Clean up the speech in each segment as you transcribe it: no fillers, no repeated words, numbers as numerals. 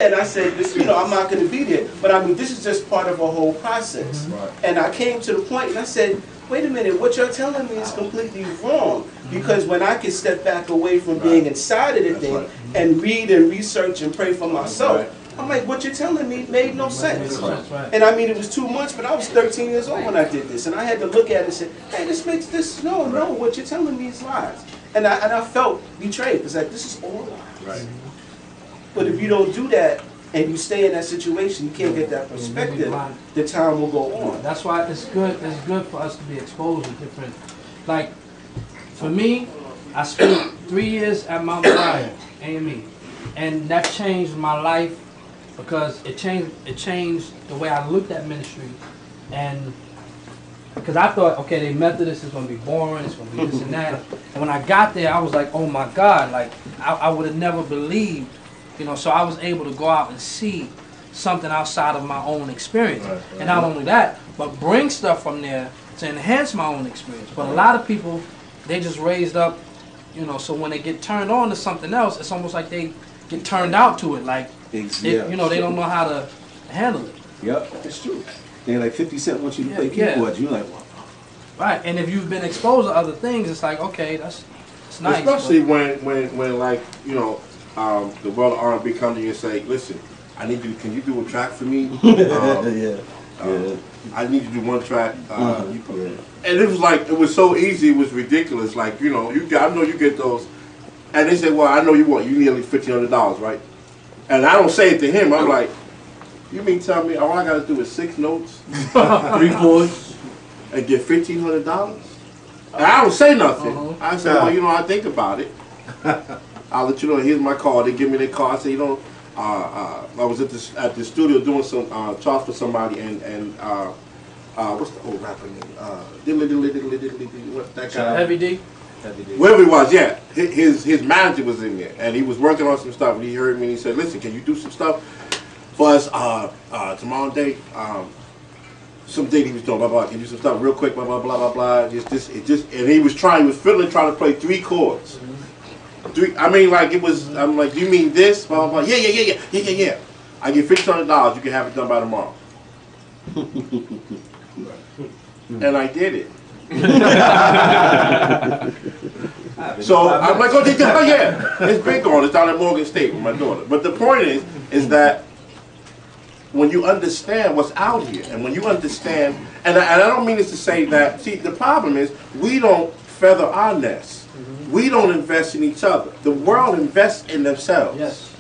And I said, this, you know, I'm not going to be there. But I mean, this is just part of a whole process. And I came to the point and I said, wait a minute, what you're telling me is completely wrong. Because when I can step back away from being inside of the thing and read and research and pray for myself, I'm like, what you're telling me made no sense. And I mean, it was 2 months, but I was 13 years old when I did this. And I had to look at it and say, hey, this makes this, no, what you're telling me is lies. And I felt betrayed, because like, this is all lies. But if you don't do that, and you stay in that situation, you can't get that perspective, the time will go on. That's why it's good for us to be exposed to different, like, for me, I spent 3 years at Mount Moriah, AME, and that changed my life because it changed the way I looked at ministry. And because I thought, okay, they Methodist is going to be boring, it's going to be this and that. And when I got there, I was like, oh my God, like, I would have never believed, you know, so I was able to go out and see something outside of my own experience. And not only that, but bring stuff from there to enhance my own experience. But a lot of people, they just raised up, you know, so when they get turned on to something else, it's almost like they get turned out to it. Like, you know, they don't know how to handle it. Yep, it's true. They're like 50 Cent wants you to play keyboard. You're like, well, right. And if you've been exposed to other things, it's like, okay, that's nice. Especially when like, you know, the world of R&B comes to you and say, listen, I need you, can you do a track for me? I need you to do one track. And it was like, it was so easy, it was ridiculous. Like, you know, I know you get those. And they say, well, I know you need at least $1,500, right? And I don't say it to him. I'm like, you mean tell me all I got to do is 6 notes, 3 chords, and get $1,500? And I don't say nothing. I say, well, you know, I think about it. I'll let you know, here's my card. They give me their card. I say, you know, I was at the studio doing some charts for somebody, and what's the old rapper name? What that guy? Heavy D? Whoever he was, yeah. His manager was in there, and he was working on some stuff, and he heard me, and he said, listen, can you do some stuff for us tomorrow day? Some date he was doing, blah, blah, can you do some stuff real quick, blah, blah, blah, blah, blah. And he was trying to play 3 chords. I mean, like, it was, I'm like, you mean this? Blah, blah, blah. Yeah. I get $1,500, you can have it done by tomorrow. And I did it. So I'm like, oh yeah, it's big on. It's down at Morgan State with my daughter. But the point is that when you understand what's out here, and when you understand, and I don't mean this to say that, see, the problem is we don't feather our nests. We don't invest in each other. The world invests in themselves. Yes.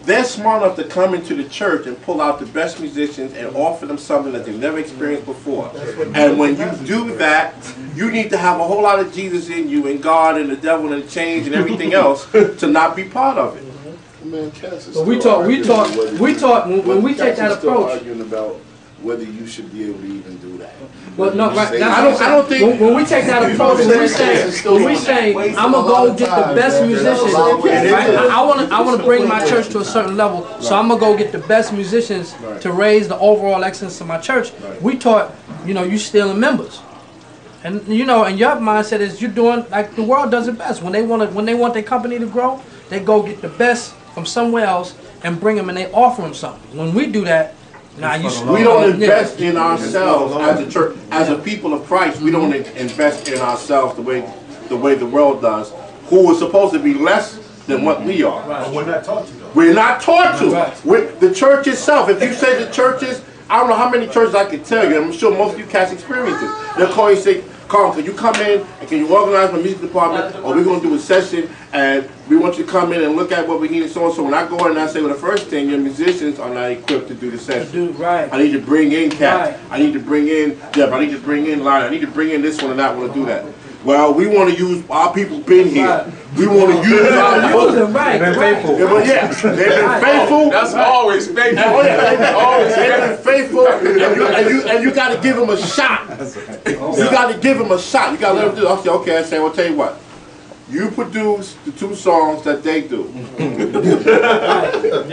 They're smart enough to come into the church and pull out the best musicians and offer them something that they've never experienced before. And when you do that, you need to have a whole lot of Jesus in you, and God and the devil and the change and everything else to not be part of it. Man, Cass is But we talk when we take that approach. Arguing about whether you should be able to even do that. Well, no, right. I don't think when we take that approach, when we say I'm gonna go get the best musicians, right? I want to bring my church to a certain level, so I'm gonna go get the best musicians to raise the overall excellence of my church. We taught, you know, you stealing members, and you know, and your mindset is you're doing like the world does it best. When they want their company to grow, they go get the best from somewhere else and bring them, and they offer them something. When we do that. We don't invest in ourselves as a church, as a people of Christ. We don't invest in ourselves the way the world does, who is supposed to be less than what we are. But we're not taught to. Though. We're not taught to. The church itself. If you say the churches, I don't know how many churches I can tell you. I'm sure most of you cats experience it. They'll call you and say, Carl, can you come in and can you organize my music department, or we're going to do a session and we want you to come in and look at what we need and so on. So when I go in and I say, well, the first thing, your musicians are not equipped to do the session. I need to bring in cats. I need to bring in Deb. I need to bring in Lionel. I need to bring in this one and that one to do that. Well, we want to use our people been here. We want to use our people. They've been faithful. Yeah, they've been faithful. That's always faithful. Oh, yeah, they've been faithful. And you got to give them a shot. You got to give them a shot. You got to let them do it. I say, okay, I say, well, tell you what. You produce the 2 songs that they do. And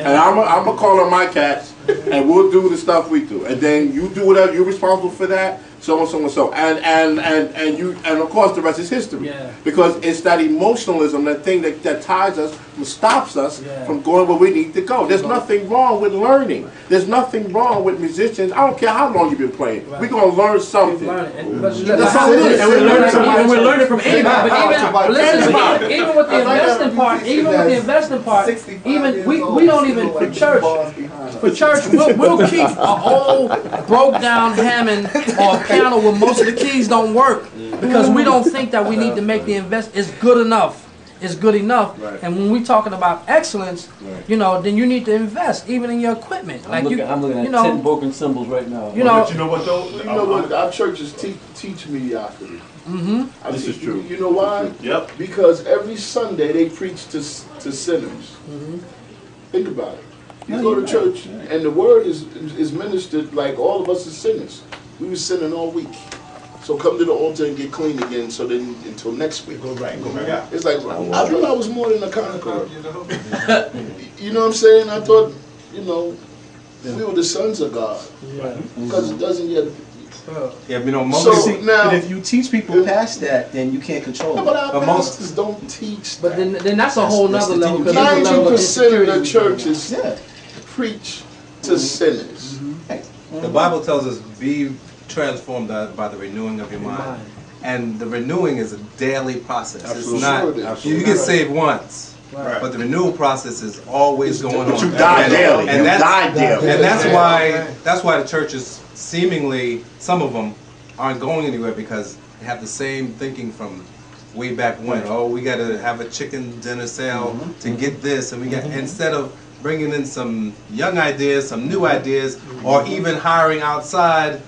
I'm going to call on my cats, and we'll do the stuff we do. And then you do whatever, you're responsible for that. so and so and so, and of course the rest is history. Yeah. Because it's that emotionalism, that thing that ties us, stops us from going where we need to go. There's nothing wrong with learning. There's nothing wrong with musicians. I don't care how long you've been playing. We're gonna learn something. That's all it is. And we're learning from anybody. But listen, even with the investing part, even we don't even for church, we'll keep an old broke down Hammond or piano where most of the keys don't work because we don't think that we need to make the invest. It's good enough. It's good enough. Right. And when we're talking about excellence, you know, then you need to invest even in your equipment. I'm looking at 10 broken cymbals right now. You know, But you know what though? You know what? Our churches teach mediocrity. This is true. You know why? Yep. Because every Sunday they preach to sinners. Think about it. You go to church and the word is ministered like all of us are sinners. We were sinning all week. So come to the altar and get clean again. So then until next week. Go back out. It's like I thought I was more than a conqueror. You know what I'm saying? I thought, you know, we were the sons of God. Because it doesn't yet. Yeah, you know, most So now, But if you teach people past that, then you can't control but it. our pastors don't teach but that. then that's a whole That's nother the level. thing. 90% of the churches Yeah. preach to sinners. The Bible tells us, be transformed by the renewing of your mind. And the renewing is a daily process. Absolutely. It's not, Sure it is. you get saved once, Right. but the renewal process is always going on. But you die daily. And You that's, die daily. and that's why the churches seemingly, some of them aren't going anywhere because they have the same thinking from way back when. Oh, we got to have a chicken dinner sale to get this, and we got instead of bringing in some young ideas, some new ideas, or even hiring outside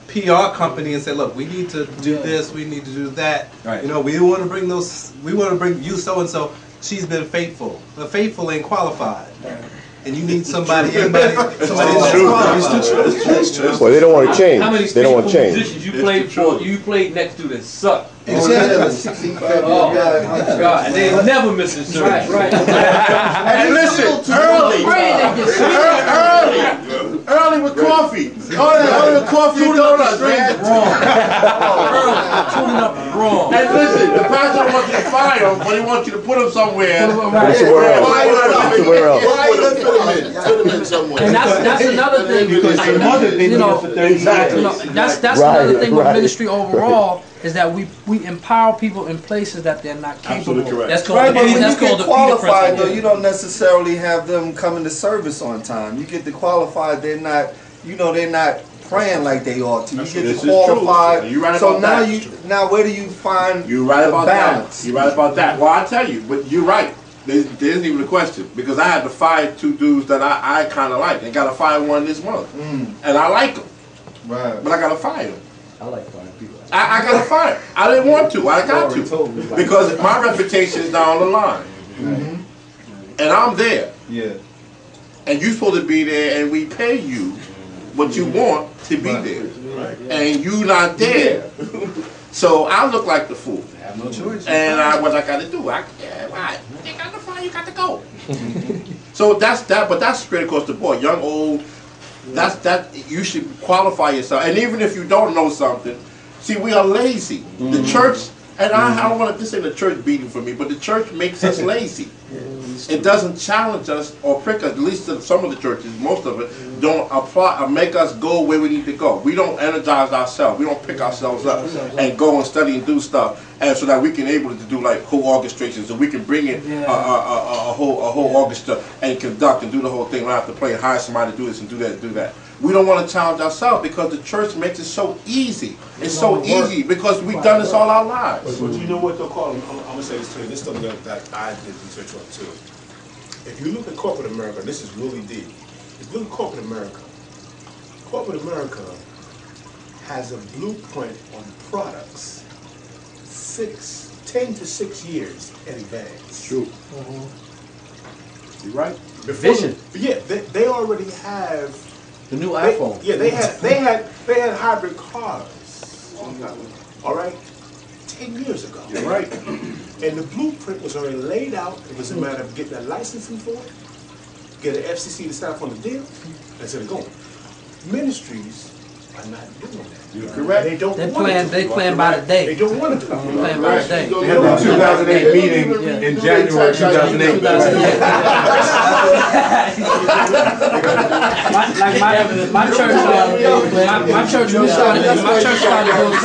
PR company and say, look, we need to do this, we need to do that. Right. You know, we want to bring we want to bring you so and so. She's been faithful. The faithful ain't qualified. And you need somebody that's qualified. It's true. Well, they don't want to change. How many They don't want to change. musicians you played for? You played next to that suck. Exactly. Oh my God! And they never miss a service. Right. And listen, early with coffee. Early with coffee and donuts, man. Tuning up wrong. And listen, the pastor wants you to fire him, but he wants you to put him somewhere. Somewhere else. Somewhere else. Put them in somewhere. And that's another thing because you know, that's another thing with ministry overall is that we empower people in places that they're not capable. Absolutely correct. That's called Right, but when that's you get called the Peter qualified, though, principle. you don't necessarily have them coming to service on time. You get the qualified, they're not, you know, they're not praying like they ought to. You get This the is true. qualified. You're right So about now that. now where do you find You're right the about balance? that. You're right about that. Well, I tell you, but you're right. There isn't even a question because I had to fire 2 dudes that I kind of like. I got to fire one this month, and I like them, Right. but I got to fire them. I like finding people. I got to fire. I didn't want to. I got to because my reputation is down the line, and I'm there. Yeah. And you're supposed to be there, and we pay you what you want to be there, and you not there. So I look like the fool. I have no choice. And what I got to do? Why? You got to fire. You got to go. So that's that. But that's straight across the board. Young, old. That's that. You should qualify yourself. And even if you don't know something, see, we are lazy. The church. And I don't want to, this ain't a church beating for me, but the church makes us lazy. It doesn't challenge us or prick us, at least some of the churches, most of it, don't apply or make us go where we need to go. We don't energize ourselves. We don't pick ourselves up and go and study and do stuff, and so that we can able to do like whole orchestrations, so we can bring in a whole orchestra and conduct and do the whole thing. We don't have to play and hire somebody to do this and do that and do that. We don't want to challenge ourselves because the church makes it so easy. It's so easy because we've done this all our lives. But you know what they'll call them? I'm going to say this to you. This is something that I did research on too. If you look at corporate America, this is really deep. If you look at corporate America has a blueprint on products 10 to 6 years in advance. True. You're right. Vision. Yeah, they already have The new iPhone. Yeah, they had hybrid cars. All right, 10 years ago. You're right. And the blueprint was already laid out. It was a matter of getting a licensing for it, get an FCC to sign off on the deal, and set it going. Ministries are not doing that. You're correct. They don't They want plan- to. they plan by the day. They don't want to do it. Plan by the day. They had the 2008 meeting in January 2008. My church, my church started doing something.